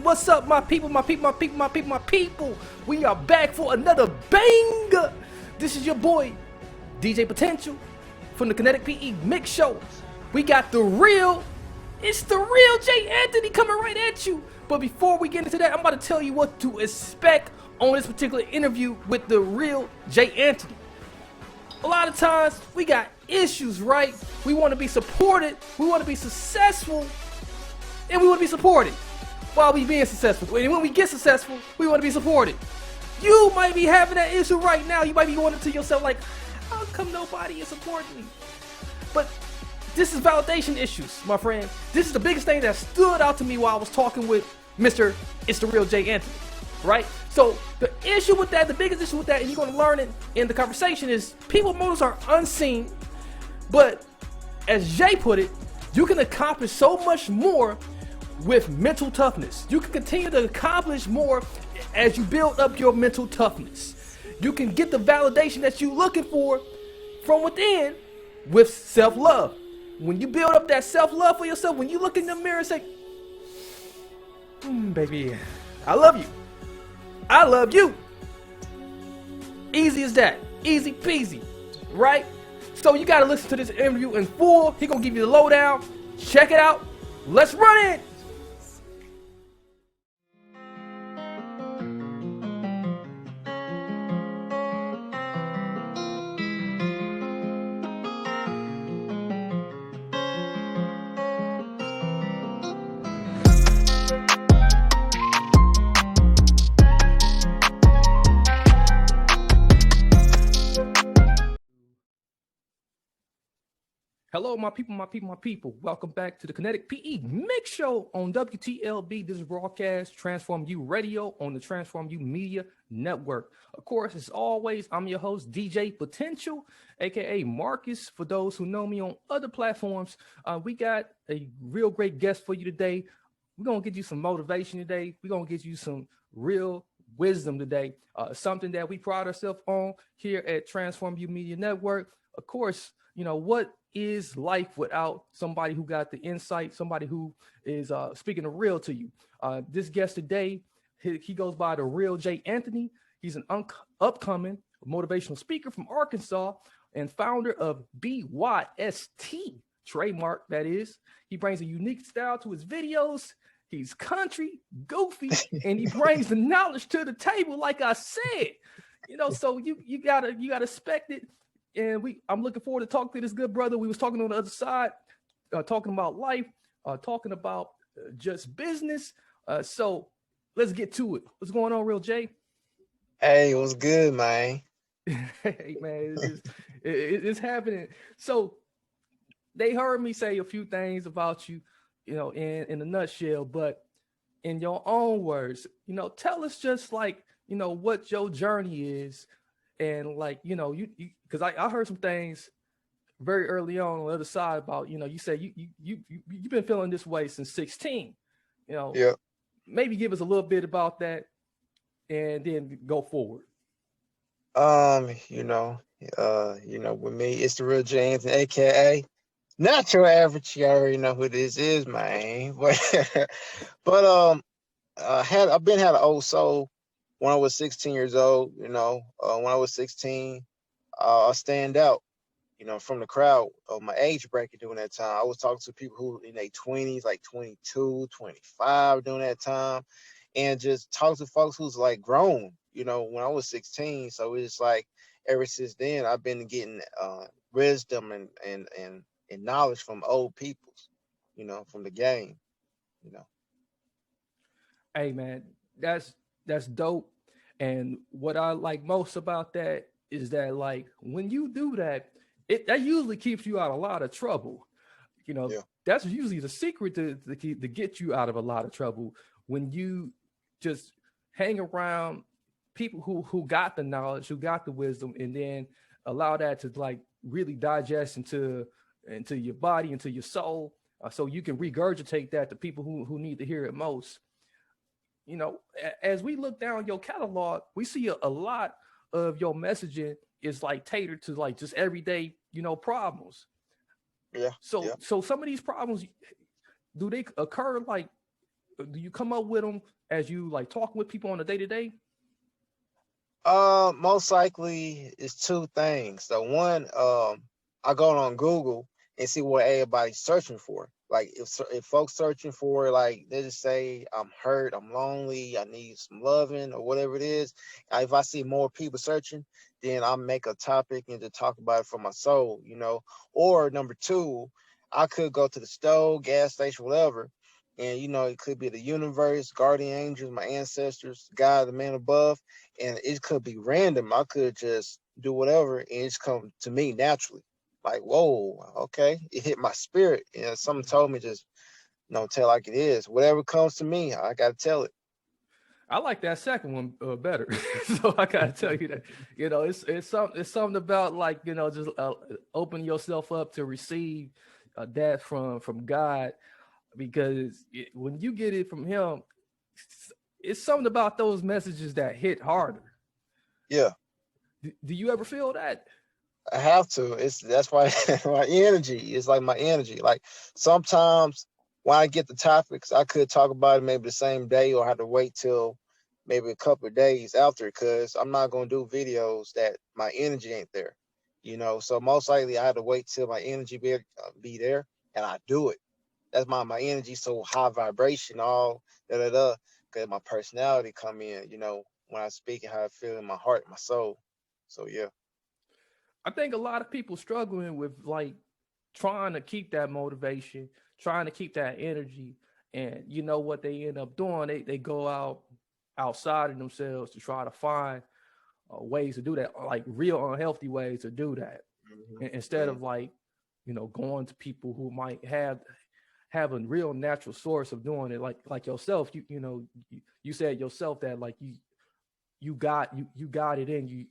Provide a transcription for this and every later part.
What's up, my people, my people, my people, my people, my people? We are back for another banger. This is your boy, DJ Potential, from the Kinetic PE Mix Show. We got it's the real Jay Anthony coming right at you. But before we get into that, I'm about to tell you what to expect on this particular interview with the real Jay Anthony. A lot of times, we got issues, right? We want to be supported, we want to be successful, and we want to be supported while we being successful. And when we get successful, we want to be supported. You might be having that issue right now. You might be wondering to yourself, like, how come nobody is supporting me? But this is validation issues, my friend. This is the biggest thing that stood out to me while I was talking with Mr. It's the Real Jay Anthony, right? So the issue with that, the biggest issue with that, and you're going to learn it in the conversation, is people motives are unseen. But as Jay put it, you can accomplish so much more with mental toughness. You can continue to accomplish more as you build up your mental toughness. You can get the validation that you're looking for from within with self-love. When you build up that self-love for yourself, when you look in the mirror and say, baby, I love you. I love you. Easy as that. Easy peasy, right? So you got to listen to this interview in full. He gonna give you the lowdown. Check it out. Let's run it. Hello, my people, my people, my people. Welcome back to the Kinetic PE Mix Show on WTLB. This is broadcast Transform You Radio on the Transform You Media Network. Of course, as always, I'm your host, DJ Potential, aka Marcus. For those who know me on other platforms, we got a real great guest for you today. We're gonna get you some motivation today. We're gonna get you some real wisdom today. Something that we pride ourselves on here at Transform You Media Network. Of course, you know, what is life without somebody who got the insight, somebody who is speaking the real to you? This guest today, he goes by the Real Jay Anthony. He's an upcoming motivational speaker from Arkansas and founder of BYST, trademark that is. He brings a unique style to his videos. He's country, goofy, and he brings the knowledge to the table, like I said. You know, so you gotta respect it. And I'm looking forward to talking to this good brother. We was talking on the other side, talking about life, talking about just business. So let's get to it. What's going on, Real Jay? Hey, what's good, man? Hey, man, it's happening. So they heard me say a few things about you, you know, in a nutshell, but in your own words, you know, tell us just like, you know, what your journey is. And like, you know, you because I heard some things very early on the other side about, you know, you say you've been feeling this way since 16. You know, Yeah. Maybe give us a little bit about that and then go forward. You know, with me, it's the Real Jay Anthony, aka not your average. You already know who this is, man. But I've been had an old soul. When I was 16 years old, you know, when I was 16, I stand out, you know, from the crowd of my age bracket during that time. I was talking to people who in their 20s, like 22, 25 during that time, and just talk to folks who's like grown, you know, when I was 16. So it's like ever since then, I've been getting wisdom and knowledge from old peoples, you know, from the game, you know. Hey, man, that's dope. And what I like most about that is that, like, when you do that, that usually keeps you out of a lot of trouble. You know, Yeah. That's usually the secret to get you out of a lot of trouble, when you just hang around people who got the knowledge, who got the wisdom, and then allow that to like really digest into your body, into your soul, so you can regurgitate that to people who need to hear it most. You know, as we look down your catalog, we see a lot of your messaging is like catered to like just everyday, you know, problems. Yeah. So some of these problems, do they occur like do you come up with them as you like talking with people on a day to day? Most likely it's two things. So one, I go on Google and see what everybody's searching for. Like if folks searching for, like, they just say I'm hurt, I'm lonely, I need some loving or whatever it is. If I see more people searching, then I make a topic and to talk about it for my soul, you know. Or number two, I could go to the store, gas station, whatever, and you know it could be the universe, guardian angels, my ancestors, God, the man above, and it could be random. I could just do whatever and it's come to me naturally. Like, whoa, okay. It hit my spirit. And something told me just, tell like it is. Whatever comes to me, I gotta tell it. I like that second one better. So I gotta tell you that, it's something about, like, just open yourself up to receive that from God, because when you get it from Him, it's something about those messages that hit harder. Yeah. Do you ever feel that? I have to. That's why my energy is like my energy. Like sometimes when I get the topics, I could talk about it maybe the same day or have to wait till maybe a couple of days after, because I'm not gonna do videos that my energy ain't there. So most likely I have to wait till my energy be there and I do it. That's my energy so high vibration, all da da da, because my personality come in, when I speak and how I feel in my heart, my soul. So yeah. I think a lot of people struggling with, like, trying to keep that motivation, trying to keep that energy, and you know what they end up doing? They go outside of themselves to try to find ways to do that, like real unhealthy ways to do that, instead Mhm. of, like, going to people who might have a real natural source of doing it, like yourself. You said yourself that, like, you got it in you,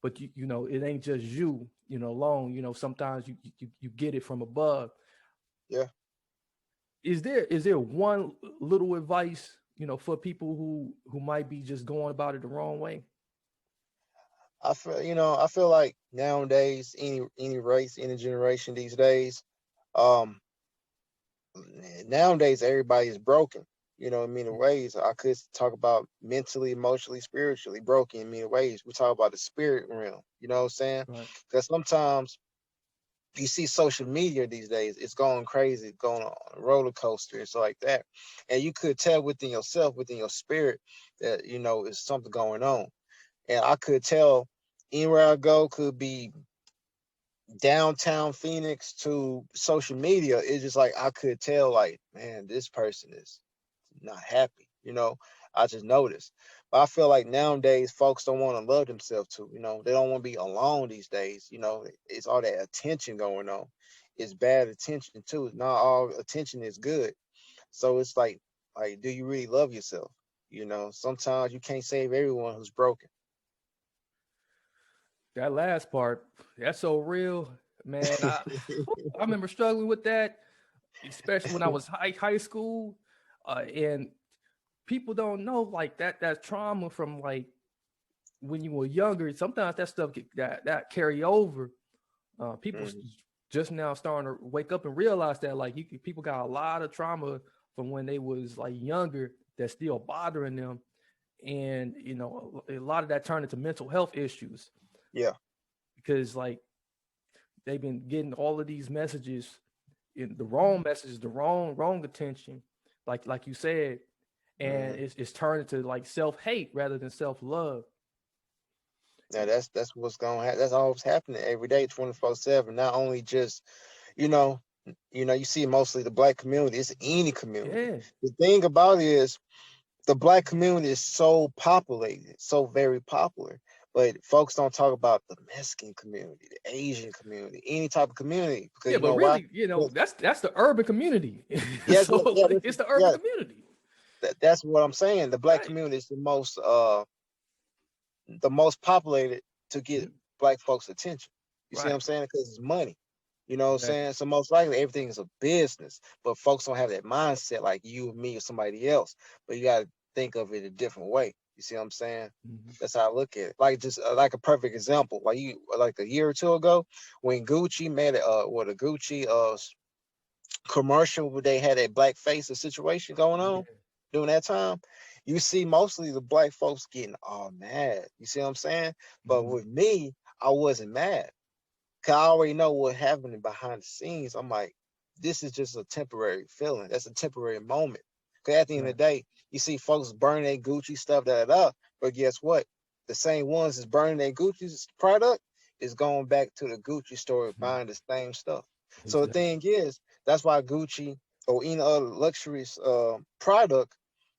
but it ain't just you, alone. Sometimes you get it from above. Yeah. Is there one little advice, for people who might be just going about it the wrong way? I feel like nowadays, any race, any generation these days, um, nowadays everybody is broken. In many ways. I could talk about mentally, emotionally, spiritually broken in many ways. We talk about the spirit realm. You know what I'm saying? Right. Because sometimes you see social media these days, it's going crazy, going on a roller coaster and stuff like that. And you could tell within yourself, within your spirit, that is something going on. And I could tell anywhere I go, could be downtown Phoenix to social media. It's just like I could tell, like, man, this person is not happy. I just noticed. But I feel like nowadays folks don't want to love themselves too. They don't want to be alone these days. It's all that attention going on. It's bad attention too. Not all attention is good. So it's like, do you really love yourself? Sometimes you can't save everyone who's broken. That last part, that's so real, man. I remember struggling with that, especially when I was high school, and people don't know, like, that trauma from, like, when you were younger. Sometimes that stuff that carry over. People Mhm. just now starting to wake up and realize that, like, people got a lot of trauma from when they was, like, younger, that's still bothering them, and a lot of that turned into mental health issues, Yeah. because, like, they've been getting all of these messages, in the wrong messages, the wrong attention, like you said, and Mhm. it's turned into, like, self-hate rather than self-love. Now that's what's going to happen. That's always happening every day, 24/7. Not only just you know, you see mostly the black community. It's any community. Yeah, The thing about it is the black community is so populated, so very popular. But folks don't talk about the Mexican community, the Asian community, any type of community, because yeah, you but know why? really, Well, that's the urban community. yes, So, yeah, like, it's the urban yeah. community, That's what I'm saying. The black right? community is the most populated to get black folks' attention. You see what Right, I'm saying? Because it's money. You know what I'm exactly. saying? So most likely everything is a business, but folks don't have that mindset like you or me or somebody else. But you got to think of it a different way. You see what I'm saying? Mhm. That's how I look at it. Like just like a perfect example, like a year or two ago when Gucci made it, what a Gucci commercial where they had a black face situation going Yeah. on during that time, you see mostly the black folks getting all mad. You see what I'm saying? But Mm-hmm. with me, I wasn't mad. Cause I already know what happened behind the scenes. I'm like, this is just a temporary feeling. That's a temporary moment. Cause at the end of Right. the day, you see folks burning their Gucci stuff, but guess what? The same ones that's burning their Gucci's product is going back to the Gucci store buying the same stuff. So the Exactly. thing is, that's why Gucci or any other luxury product,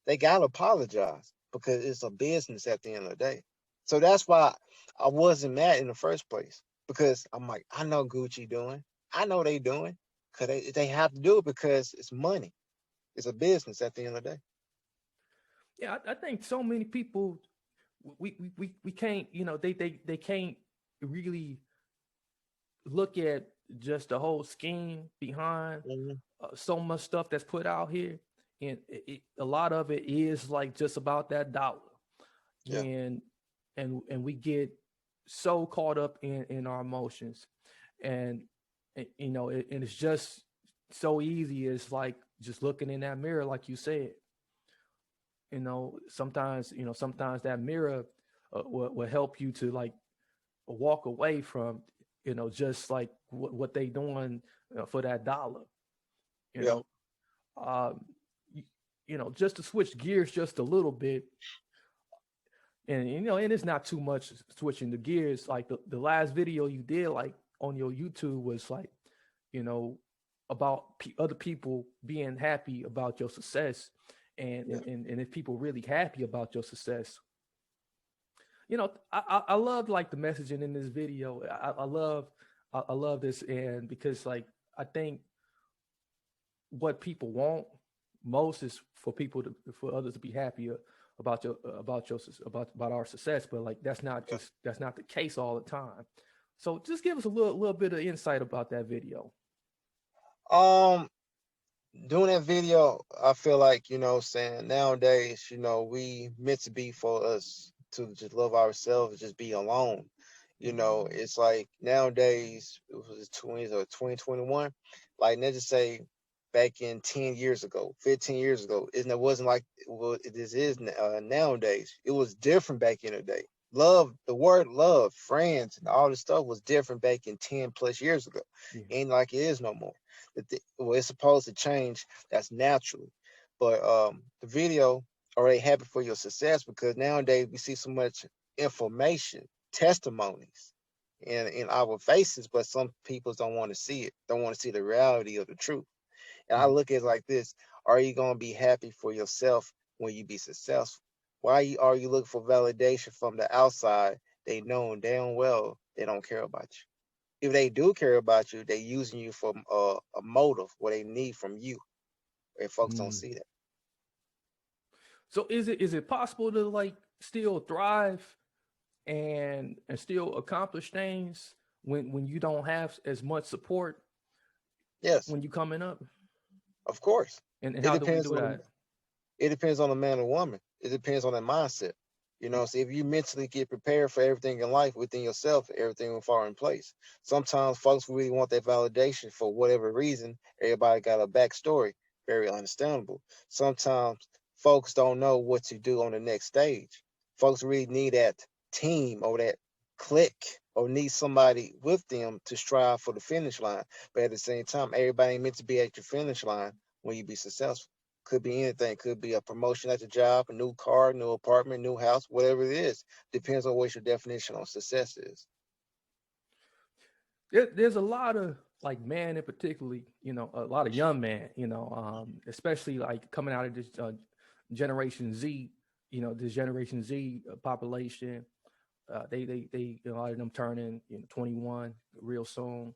they gotta apologize because it's a business at the end of the day. So that's why I wasn't mad in the first place because I'm like, I know Gucci doing, I know they doing, cause they have to do it because it's money. It's a business at the end of the day. Yeah, I think so many people we can't, they can't really look at just the whole scheme behind Hmm. so much stuff that's put out here, and a lot of it is like just about that dollar, Yeah, and and we get so caught up in our emotions, and, and it's just so easy. It's like just looking in that mirror, like you said. Sometimes that mirror will help you to like walk away from, just like what they doing for that dollar, you yeah, know. um you, just to switch gears just a little bit, and and it's not too much switching the gears. Like the last video you did like on your YouTube was like, you know about other people being happy about your success, and, yeah. and if people really happy about your success, I love like the messaging in this video. I love this, and because like I think what people want most is for others to be happier about about our success, but like that's not the case all the time. So just give us a little bit of insight about that video. Um, doing that video, I feel like, saying nowadays, we meant to be for us to just love ourselves, just be alone. It's like nowadays, it was 20 or 2021. Like, let's just say back in 10 years ago, 15 years ago, it wasn't like this is nowadays. It was different back in the day. Love, the word love, friends, and all this stuff was different back in 10 plus years ago. Yeah. Ain't like it is no more. Well, it's supposed to change. That's naturally, but the video already happy for your success because nowadays we see so much information, testimonies, in our faces, but some people don't want to see it. Don't want to see the reality of the truth. And I Mm. look at it like this: are you gonna be happy for yourself when you be successful? Are you looking for validation from the outside? They know damn well they don't care about you. If they do care about you, they using you for a motive, what they need from you. And folks don't Mm. see that. So is it possible to like still thrive and still accomplish things when you don't have as much support Yes, when you coming up? of course. And It how do we depends do on that? it depends on the man or woman. It depends on their mindset. So if you mentally get prepared for everything in life within yourself, everything will fall in place. Sometimes folks really want that validation for whatever reason. Everybody got a backstory, very understandable. Sometimes folks don't know what to do on the next stage. Folks really need that team or that click or need somebody with them to strive for the finish line. But at the same time, everybody ain't meant to be at your finish line when you be successful. Could be anything. Could be a promotion at the job, a new car, new apartment, new house, whatever it is. Depends on what your definition on success is. There's a lot of like men in particularly, a lot of young men, especially like coming out of this Generation Z, this Generation Z population. A lot of them turning 21 real soon.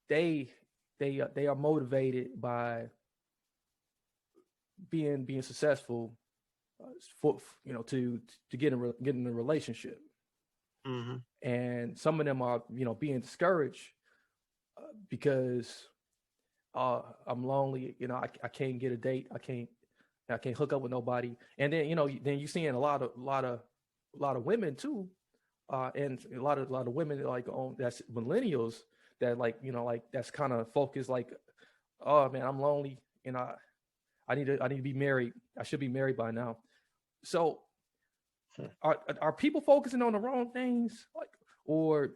They they are motivated by being successful, for to get in a relationship, Hmm. and some of them are being discouraged because I'm lonely. I can't get a date. I can't hook up with nobody. And then then you seeing a lot of women too, and a lot of women like on that's millennials. that like, you know, like that's kind of focused like, oh man, I'm lonely and I need to be married. I should be married by now. So are people focusing on the wrong things, like, or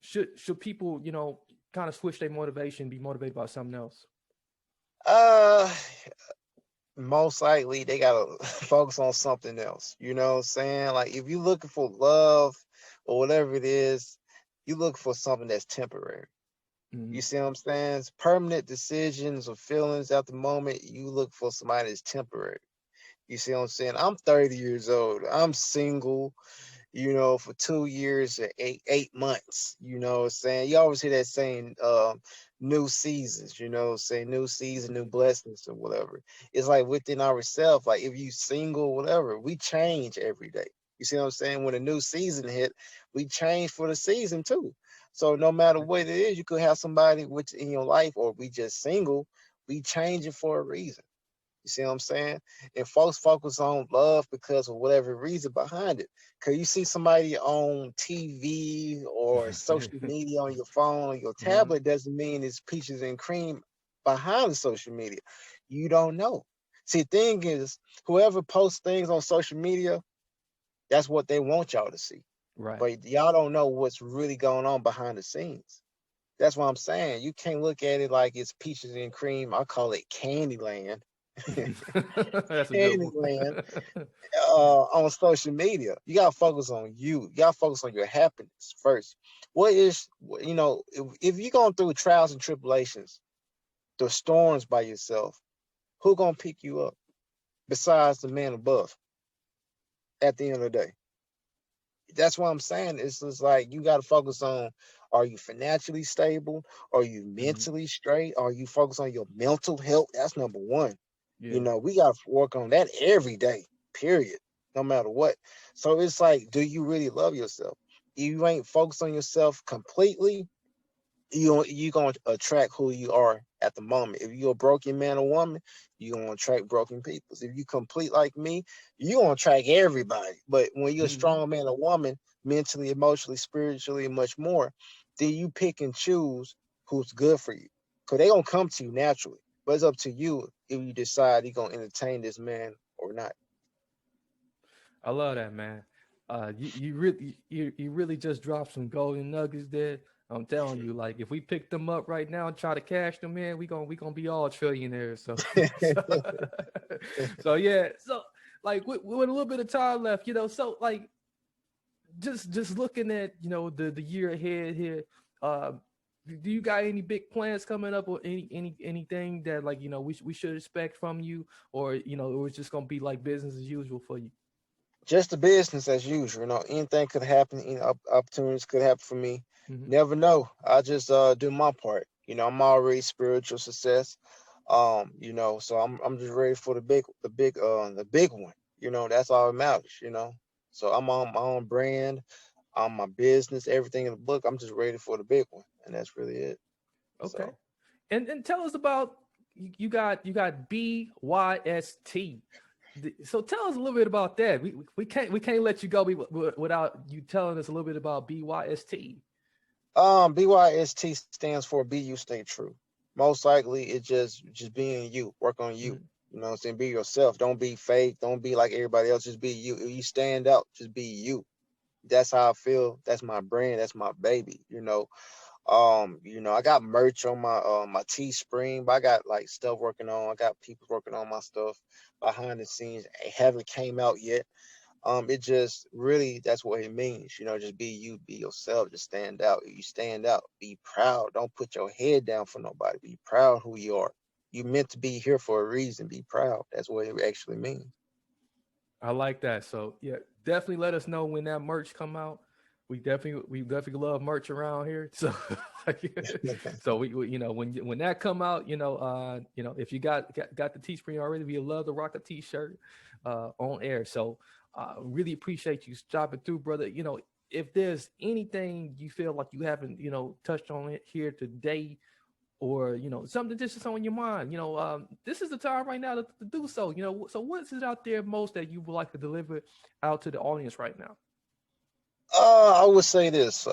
should people, you know, kind of switch their motivation, be motivated by something else? Uh, Most likely they gotta focus on something else. You know what I'm saying? Like if you're looking for love or whatever it is, you look for something that's temporary. Mm-hmm. You see what I'm saying? It's permanent decisions or feelings at the moment. You look for somebody that's temporary. You see what I'm saying? I'm 30 years old. I'm single, for 2 years or eight months. You know what I'm saying? You always hear that saying, new seasons, saying new season, new blessings or whatever. It's like within ourselves, like if you single, whatever, we change every day. You see what I'm saying? When a new season hit, we change for the season too. So no matter what it is, you could have somebody which in your life, or we just single, we change it for a reason. You see what I'm saying? And folks focus on love because of whatever reason behind it. Because you see somebody on TV or social media on your phone or your Mm-hmm. tablet doesn't mean it's peaches and cream behind the social media. You don't know. See, the thing is, whoever posts things on social media, that's what they want y'all to see. Right. But y'all don't know what's really going on behind the scenes. That's what I'm saying. You can't look at it like it's peaches and cream. I call it Candyland. That's a good one. Candyland on social media. You gotta focus on you. You gotta focus on your happiness first. What is if you're going through trials and tribulations, the storms by yourself, who gonna pick you up besides the man above at the end of the day? That's what I'm saying. It's just like you gotta focus on, are you financially stable? Are you Mm-hmm. mentally straight? Are you focused on your mental health? That's number one. Yeah. We got to work on that every day, period, no matter what. So it's like, do you really love yourself? If you ain't focused on yourself completely, you going to attract who you are at the moment. If you're a broken man or woman, you're going to attract broken people. If you complete like me, you're going to attract everybody. But when you're a Mm-hmm. strong man or woman, mentally, emotionally, spiritually, and much more, then you pick and choose who's good for you. Because they're going to come to you naturally. But it's up to you if you decide you're going to entertain this man or not. I love that, man. You really just dropped some golden nuggets there. I'm telling you, like if we pick them up right now and try to cash them in, we gonna be all trillionaires. So, so, so yeah. So like with a little bit of time left, So like just looking at the year ahead here. Uh, do you got any big plans coming up, or anything that like we should expect from you, or or it's just gonna be like business as usual for you? Just the business as usual. Anything could happen. Opportunities could happen for me. Mm-hmm. Never know. I just do my part. I'm already spiritual success. So I'm just ready for the big one. That's all that matters. So I'm on my own brand, on my business, everything in the book. I'm just ready for the big one, and that's really it. Okay. So And tell us about you got BYST. So tell us a little bit about that. We can't let you go without you telling us a little bit about BYST. BYST stands for Be You Stay True. Most likely it's just being you, work on you. Mm-hmm. You know what I'm saying? Be yourself. Don't be fake. Don't be like everybody else. Just be you. If you stand out, just be you. That's how I feel. That's my brand. That's my baby. I got merch on my Teespring, but I got like stuff working on. I got people working on my stuff behind the scenes. It haven't came out yet. It just really, that's what it means. Just be you, be yourself, just stand out. You stand out, be proud. Don't put your head down for nobody. Be proud who you are. You meant to be here for a reason. Be proud. That's what it actually means. I like that. So yeah, definitely let us know when that merch come out. We definitely love merch around here. So so when that come out, if you got the Teespring already, we love to rock a T-shirt on air. So really appreciate you stopping through, brother. If there's anything you feel like you haven't touched on it here today, or something just on your mind, this is the time right now to do so. So what's it out there most that you would like to deliver out to the audience right now? I would say this.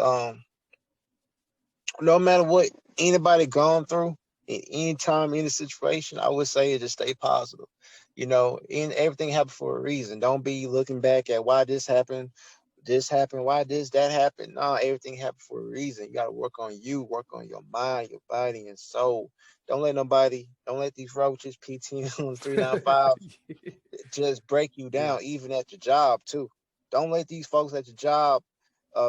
no matter what anybody gone through, in any time, any situation, I would say just stay positive. You know, in everything happened for a reason. Don't be looking back at why this happened, why that happened. No, everything happened for a reason. You gotta work on you, work on your mind, your body, and soul. Don't let these roaches, PT 395 just break you Yeah. down, even at your job too. Don't let these folks at your job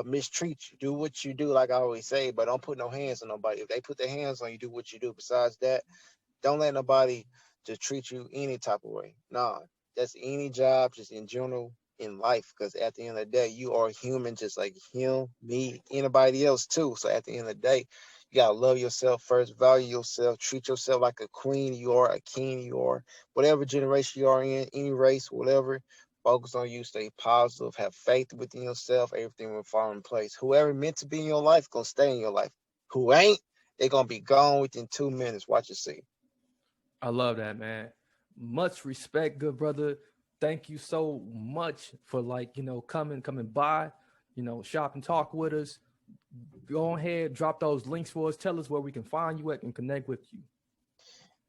mistreat you. Do what you do, like I always say, but don't put no hands on nobody. If they put their hands on you, do what you do. Besides that, don't let nobody just treat you any type of way. Nah, that's any job, just in general in life. Because at the end of the day, you are human, just like him, me, anybody else too. So at the end of the day, you gotta love yourself first, value yourself, treat yourself like a queen you are, a king you are, whatever generation you are in, any race, whatever. Focus on you, stay positive, have faith within yourself, everything will fall in place. Whoever meant to be in your life, gonna stay in your life. Who ain't, they're gonna be gone within 2 minutes. Watch and see. I love that, man. Much respect, good brother. Thank you so much for, like, coming by, shop and talk with us. Go ahead, drop those links for us. Tell us where we can find you at and connect with you.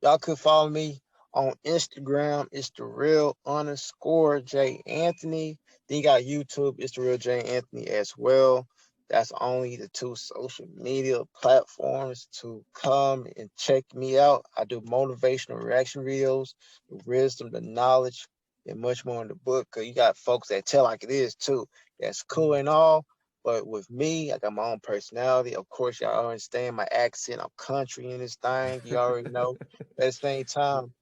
Y'all could follow me on Instagram. It's the real underscore J Anthony. Then you got YouTube. It's the real J Anthony as well. That's only the two social media platforms to come and check me out. I do motivational reaction videos, the wisdom, the knowledge, and much more in the book. Cause you got folks that tell like it is too. That's cool and all. But with me, I got my own personality. Of course, y'all understand my accent. I'm country in this thing. You already know. At the same time,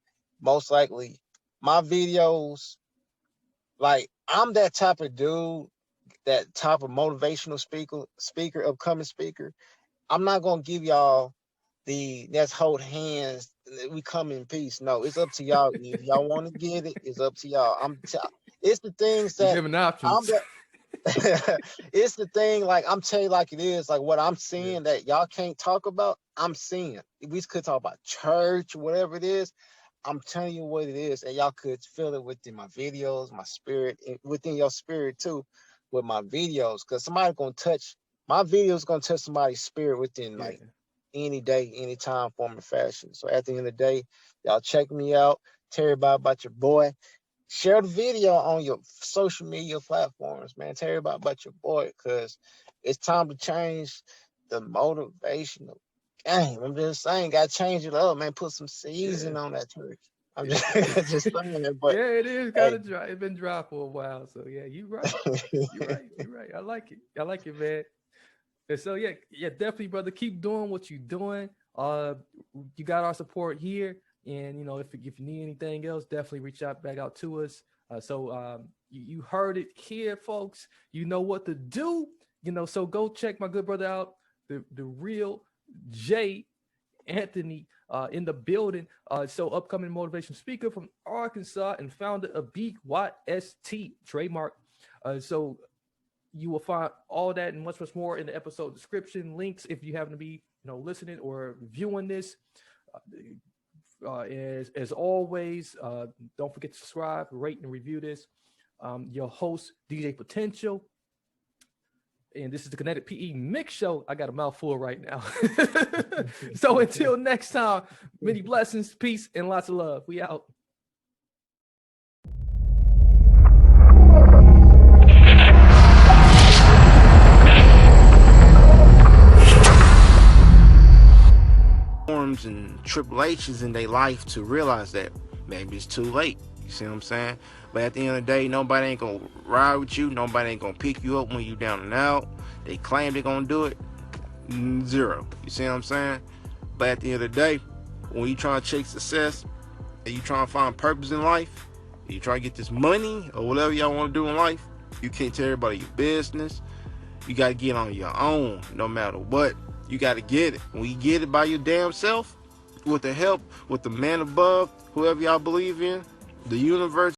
most likely, my videos, like, I'm that type of dude, that type of motivational upcoming speaker. I'm not gonna give y'all let's hold hands, we come in peace. No, it's up to y'all. If y'all want to get it, it's up to y'all. It's the things You're that giving I'm options. that it's the thing, like, I'm telling you like it is, like what I'm Yeah. seeing that y'all can't talk about, I'm seeing. We could talk about church, whatever it is. I'm telling you what it is, and y'all could feel it within my videos, my spirit, within your spirit too, with my videos. Because somebody gonna touch my videos, gonna touch somebody's spirit within, Yeah. like, any day, any time, form, or fashion. So at the end of the day, y'all check me out. Tell everybody about your boy. Share the video on your social media platforms, man. Tell everybody about your boy, because it's time to change the motivational game. I'm just saying, got to change it up, man. Put some Yeah. season on that turkey. I'm Yeah. just, just saying that, but Yeah, it is kind hey, of dry. It's been dry for a while. So yeah, you're right. You're right. You're right. I like it. I like it, man. And so yeah, definitely, brother. Keep doing what you're doing. You got our support here, and if you need anything else, definitely reach out back out to us. You heard it here, folks. You know what to do. So go check my good brother out, the real J Anthony, in the building. So upcoming motivation speaker from Arkansas and founder of BYST trademark. So you will find all that and much more in the episode description. Links if you happen to be listening or viewing this. As always, don't forget to subscribe, rate, and review this. Your host, DJ Potential. And this is the Kinetic PE Mix Show. I got a mouthful right now. So until next time, many blessings, peace, and lots of love. We out. and tribulations in their life to realize that maybe it's too late. You see what I'm saying? But at the end of the day, nobody ain't gonna ride with you. Nobody ain't gonna pick you up when you down and out. They claim they're gonna do it. Zero. You see what I'm saying? But at the end of the day, when you trying to chase success and you trying to find purpose in life, and you try to get this money or whatever y'all want to do in life, you can't tell everybody your business. You got to get on your own no matter what. You got to get it. When you get it by your damn self, with the help, with the man above, whoever y'all believe in, the universe,